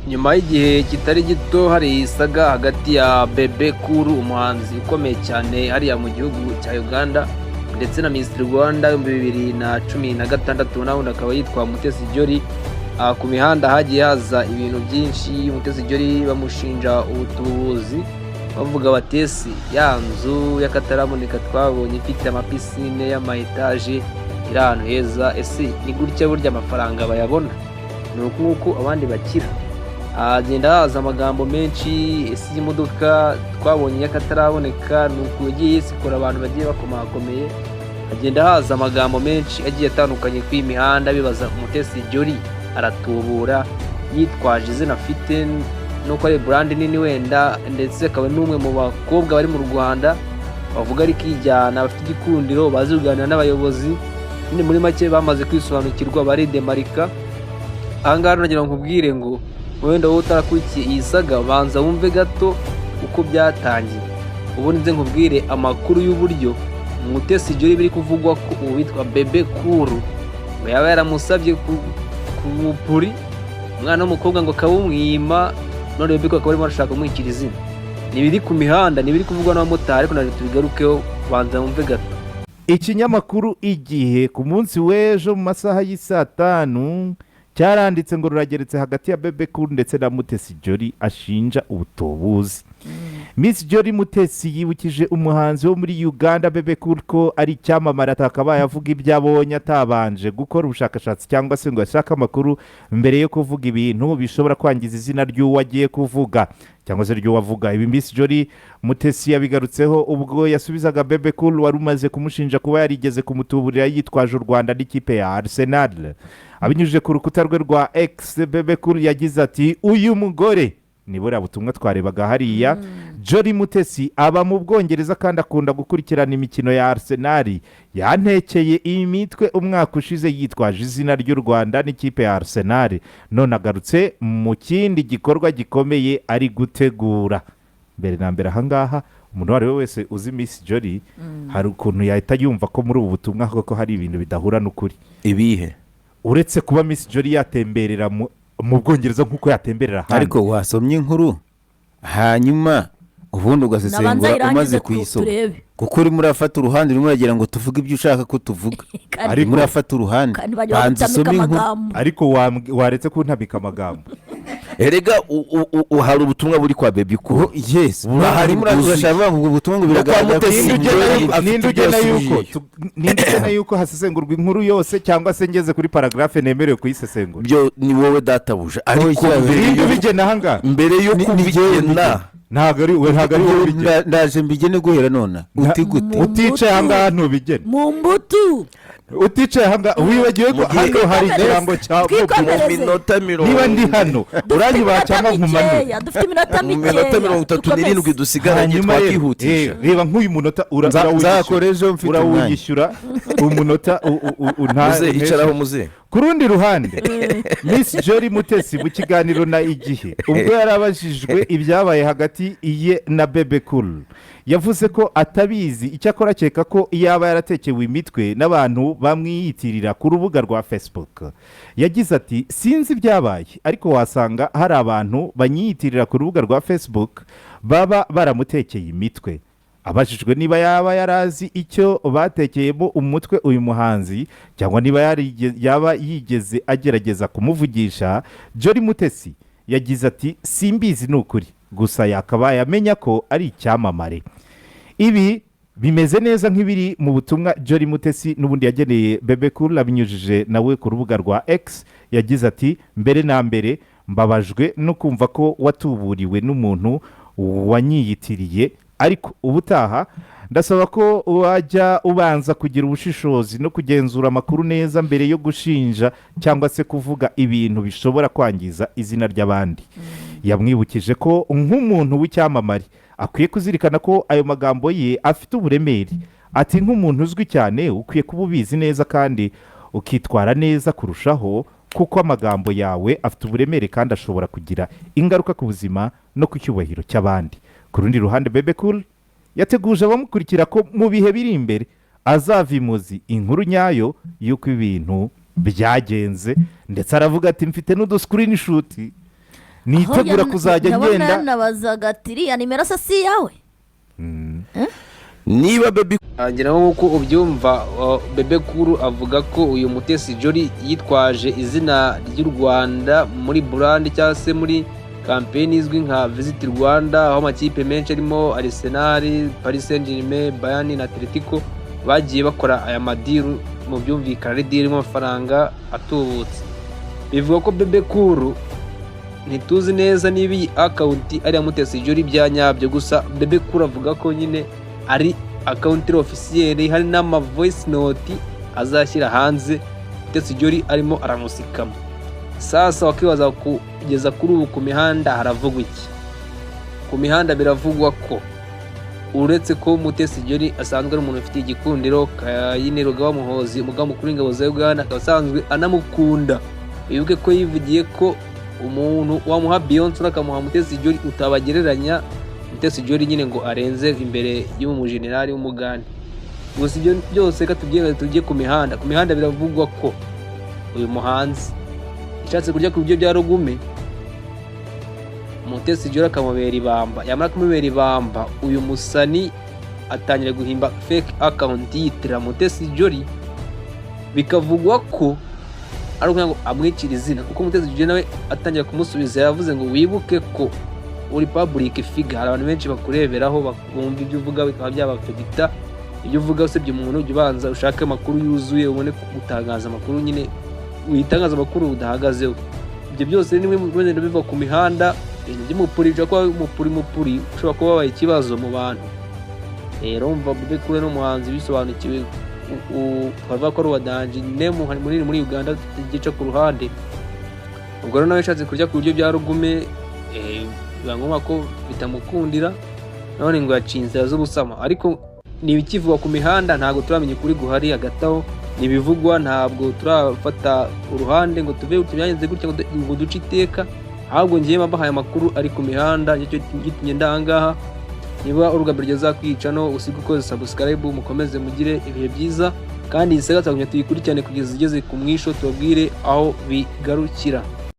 nyuma y'igihe kitari gito hari isaga hagati ya bebe umuhanzi ukomeye cyane hariya mu gihugu cya Uganda ndetse na Miss Rwanda 2016 nawe akaba yitwa Mutesi Joll. Ku mihanda hagiye haza ibintu byinshi. Mutesi Joll bamushinja ubutubuzi bavuga batesi ya nzu y'akataraboneka twabonye ifite amapisine y'amaetaje iri ahantu heza, ese ni gutya burya amafaranga bayabona? Ni uko abandi bakira. Agenda haza amagambo menshi, ese iyi modoka twabonye y'akataraboneka ni uko yagiye yisikora abantu bagiye bakomakomeye. Agenda haza amagambo menshi agiye atandukanye ku imihanda bibaza Mutesi Joll aratubura yitwaje izina afite nuko ari brand nini wenda, ndetse akaba n'umwe mu bakobwa bari mu Rwanda bavuga ari kijyana bafite igikundiro bazi kuganira n'abayobozi. Ni muri make bamaze kwisobanukirwa bari demarika. Ahangaha nagira ngo nkubwire ngo wenda wowe utarakurikiye iyi saga banza wumve gato uko byatangiye, ubundi nze nkubwire amakuru y'uburyo Mutesi Joll biri kuvugwa ko uwitwa bebe yaba yaramusabye ku umupuri umwana w'umukobwa ngo akawumwima, none bebe akaba arimo arashaka kumwikira izina. Nibiri ku mihanda, nibiri kuvugwa n'abamotari, ariko naje tubigarukeho banza wumve gato. Ikinyamakuru Igihe ku munsi w'ejo mu masaha y'isa 5 cyaranditse ngo rurageretse hagati ya bebe ndetse na Mutesi Joll ashinja ubutubuzi. Miss Joll Mutesi yibukije umuhanzi wo muri Uganda bebe ko ari icyamamare atakabaye avuga ibyo abonye atabanje gukora ubushakashatsi cyangwa se ngo ashaka amakuru mbere yo kuvuga ibintu bishobora kwangiza izina ry'uwo agiye kuvuga cyangwa se ry'uwo avuga. Ibi Miss Joll Mutesi yabigarutseho ubwo yasubizaga bebe wari umaze kumushinja kuba yarigeze kumutuburira yitwaje u Rwanda n'ikipe ya Arsenal. Abinyujije ku rukuta rwe rwa X, bebe yagize ati uyu mugore nibura butumwa twarebaga hariya. Joll Mutesi aba mu Bwongereza kandi akunda gukurikirana imikino ya Arsenal. Yantekeye imitwe umwaka ushize yitwaje izina ry'u Rwanda n'ikipe ya Arsenal, none agarutse mu kindi gikorwa gikomeye ari gutegura. Mbere na mbere ahangaha umuntu wari wese uzi Miss Joll hari ukuntu yahita yumva ko muri ubu butumwa koko hari ibintu bidahura n'ukuri. Ibihe uretse kuba Miss Joll yatemberera mu Bwongereza nk'uko yatemberera hano, ariko wasomye inkuru hanyuma ubundi ugasesengura umaze kuyisoma, kuko urimo urafata uruhande urimo uragira ngo tuvuge ibyo ushaka ko tuvuga, ariko urafata uruhande banza usome inkuru, ariko waretse kuntabika amagambo. Erega hari ubutumwa buri kwa bebe ko yes harimo urashaka ngo ubutumwa ngo biragaragara nindugena yuko hasesengurwa inkuru yose cyangwa se ngeze kuri paragraphe nemerewe kuyisesengura. Byo ni wowe databuja, ariko bigena hanga mbere yo kubigena ntago ari wowe ndaje mbigene guhera none uticaye hanga ntubigene mu mbuto uticaye hanga wibagiwe ko hano hari ikirango cya minota 70 niba ndi hano uranyiba cyangwa nkumanura dufite iminota mu minota 37 dusigaranye twakihutisha. Reba nk'uyu munota uzakoreje mfite urawuyishyura umunota muze icaraho muze. Ku rundi ruhande Miss Joll Mutesi mu kiganiro na Igihe ubwo yarabajijwe ibyabaye hagati iye na bebe yavuze ko atabizi, icyakora akeka ko yaba yaratekewe imitwe n'abantu bamwiyitirira ku rubuga rwa Facebook. Yagize ati sinzi ibyabaye, ariko wasanga hari abantu banyiyitirira ku rubuga rwa Facebook baba baramutekeye imitwe. Abajijwe niba yaba yarazi icyo batekeyemo umutwe uyu muhanzi cyangwa niba yaba yigeze agerageza kumuvugisha, Joll Mutesi yagize ati simbizi n'ukuri, gusa yakabaye amenya ko ari icyamamare. Ibi bimeze neza nk'ibiri mu butumwa Joll Mutesi n'ubundi yageneye bebe abinyujije nawe ku rubuga rwa X. Yagize ati mbere na mbere mbabajwe no kumva ko watuburiwe n'umuntu wanyiyitiriye, ariko ubutaha ndasaba ko wajya ubanza kugira ubushishozi no kugenzura amakuru neza mbere yo gushinja cyangwa se kuvuga ibintu bishobora kwangiza izina ry'abandi. Yamwibukije ko nk'umuntu w'icyamamare akwiye kuzirikana ko ayo magambo ye afite uburemere. Ati nk'umuntu uzwi cyane ukwiye kuba ubizi neza kandi ukitwara neza kurushaho, kuko amagambo yawe afite uburemere kandi ashobora kugira ingaruka ku buzima no ku cyubahiro cy'abandi. Ku rundi ruhande bebe yateguje abamukurikira ko mu bihe biri imbere azavimuzi inkuru nyayo y'uko ibintu byagenze, ndetse aravuga ati mfite n'uduscreenshot nitegura kuzajya ngenda nabazaga ati iriya nimero se si yawe niba bebe ngira nk'uko ubyumva bebe kuru avuga ko uyu mutesi joll yitwaje izina ry'u Rwanda muri brand cyangwa se muri kampeni izwi nka Visit Rwanda, aho amakipe menshi arimo Arsenal, Paris Saint-Germain, Bayern na Atletico bagiye bakora aya madiru mu byumvikana ari deal y'amafaranga atubutse. Bivuga ko bebe kuru ntituzi neza niba iyi account ari ya mutesi joll ibya nyabyo, gusa bebe kuru avuga ko nyine ari account officielle, hari n'ama voice note azashyira hanze mutesi joll arimo aramusikama. Sasa wakibaza kugeza kuri ubu ku mihanda haravugwa iki? Ku mihanda biravugwa ko uretse ko mutesi joll asanzwe ari umuntu ufite igikundiro, Kayiniro Muhozi umugaba mukuru w'ingabo za Uganda, akaba asanzwe anamukunda. Wibuke ko yivugiye ko umuntu wamuha Beyonce akamuha mutesi joll utabagereranya. Mutesi joll nyine ngo arenze imbere y'umujenerali w'umugande. Gusa ibyo byose ka tugiye ku mihanda. Ku mihanda biravugwa ko uyu muhanzi ishatse kurya ku buryo bya rugume, mutesi joll akamubera ibamba. Yamara kumubera ibamba, uyu musani atangira guhimba fake account yitira mutesi joll, bikavugwa ko ari ngo amwicira izina, kuko mutesi joll nawe atangira kumusubiza yavuze ngo wibuke ko uri public figure, abantu benshi bakureberaho bakumva ibyo uvuga bikaba byabafegita. Ibyo uvuga usebye umuntu ujya ubanza ushake amakuru yuzuye, ubone gutangaza amakuru, nyine witangaza amakuru udahagazeho. Ibyo byose ni bimwe mu bintu biva ku mihanda, ibintu by'umupuri ushobora kuba umupuri ushobora kuba wabaye ikibazo mu bantu. Rero mva bebe kure n'umuhanzi bisobanukiwe, bavuga ko ari uwadanje nemu munini muri Uganda gica ku ruhande. Ubwo rero nawe yashatse kurya ku buryo bya rugume, biba ngombwa ko bitamukundira, none ngo yaciye inzira z'ubusama. Ariko ni ibikivugwa ku mihanda, ntabwo turamenya ukuri guhari hagati aho. Nibivugwa, ntabwo turafata uruhande ngo tuve tubyanze gutya ngo duce iteka, ahubwo ngiye mbahaye amakuru ari ku mihanda. Nicyo gitumye ndangaha. Niba urugamba rugeza kwica no usiga ukoze subscribe, mukomeze mugire ibihe byiza, kandi iyi saga tuyikurikirane kugeza igeze ku mwisho, tubabwire aho bigarukira.